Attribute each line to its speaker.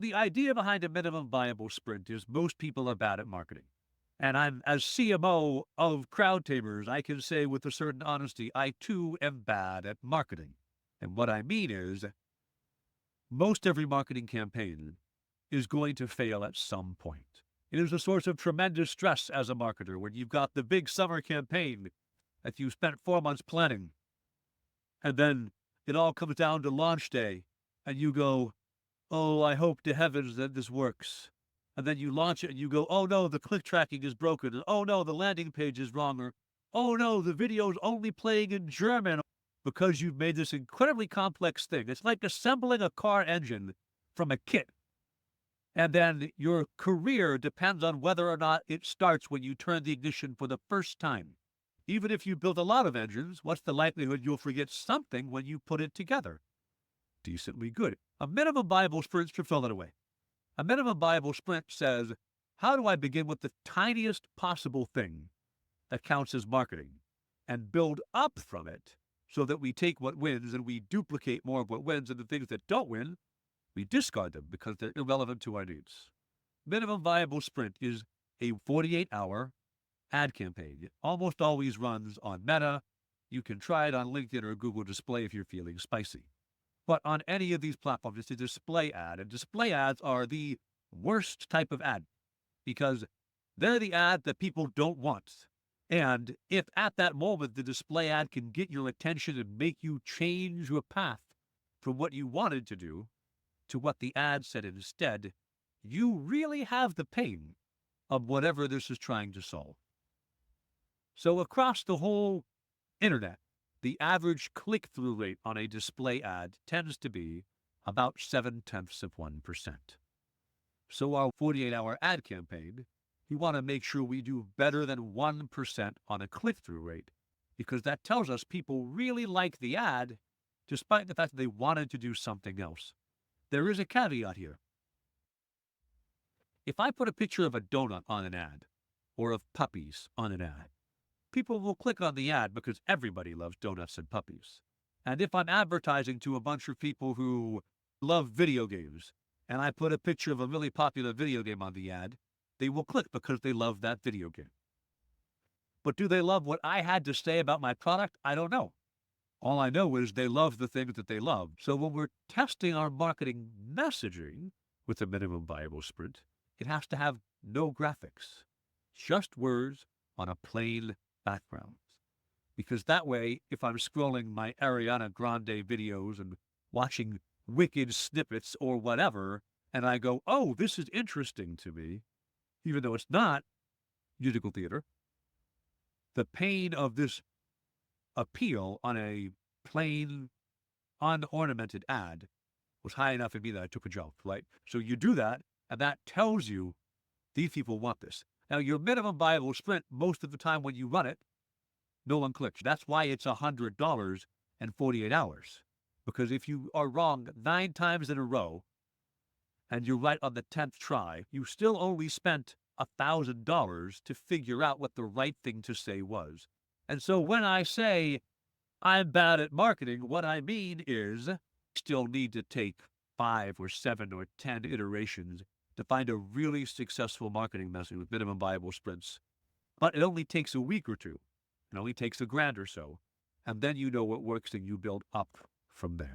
Speaker 1: The idea behind a minimum viable sprint is most people are bad at marketing. And I'm, as CMO of Crowd Tamers, I can say with a certain honesty, I too am bad at marketing. And what I mean is, most every marketing campaign is going to fail at some point. It is a source of tremendous stress as a marketer when you've got the big summer campaign that you spent 4 months planning, and then it all comes down to launch day, and you go, oh, I hope to heavens that this works. And then you launch it and you go, oh no, the click tracking is broken. And oh no, the landing page is wrong. Or oh no, the video's only playing in German because you've made this incredibly complex thing. It's like assembling a car engine from a kit. And then your career depends on whether or not it starts when you turn the ignition for the first time. Even if you build a lot of engines, what's the likelihood you'll forget something when you put it together? Decently good. A minimum viable sprint strips all that away. A minimum viable sprint says, how do I begin with the tiniest possible thing that counts as marketing and build up from it so that we take what wins and we duplicate more of what wins, and the things that don't win, we discard them because they're irrelevant to our needs. Minimum viable sprint is a 48-hour ad campaign. It almost always runs on Meta. You can try it on LinkedIn or Google Display if you're feeling spicy. But on any of these platforms, it's a display ad. And display ads are the worst type of ad because they're the ad that people don't want. And if at that moment the display ad can get your attention and make you change your path from what you wanted to do to what the ad said instead, you really have the pain of whatever this is trying to solve. So across the whole internet, the average click-through rate on a display ad tends to be about 0.7%. So our 48-hour ad campaign, we want to make sure we do better than 1% on a click-through rate, because that tells us people really like the ad, despite the fact that they wanted to do something else. There is a caveat here. If I put a picture of a donut on an ad, or of puppies on an ad, people will click on the ad because everybody loves donuts and puppies. And if I'm advertising to a bunch of people who love video games, and I put a picture of a really popular video game on the ad, they will click because they love that video game. But do they love what I had to say about my product? I don't know. All I know is they love the things that they love. So when we're testing our marketing messaging with a minimum viable sprint, it has to have no graphics, just words on a plain background. Because that way, if I'm scrolling my Ariana Grande videos and watching wicked snippets or whatever, and I go, oh, this is interesting to me, even though it's not musical theater, the pain of this appeal on a plain, unornamented ad was high enough in me that I took a jump, right? So you do that, and that tells you these people want this. Now, your minimum viable sprint, most of the time when you run it, no one clicks. That's why it's $100 and 48 hours. Because if you are wrong 9 times in a row, and you're right on the 10th try, you still only spent $1,000 to figure out what the right thing to say was. And so when I say I'm bad at marketing, what I mean is you still need to take 5 or 7 or 10 iterations to find a really successful marketing message with minimum viable sprints. But it only takes a week or two. It only takes $1,000 or so. And then you know what works and you build up from there.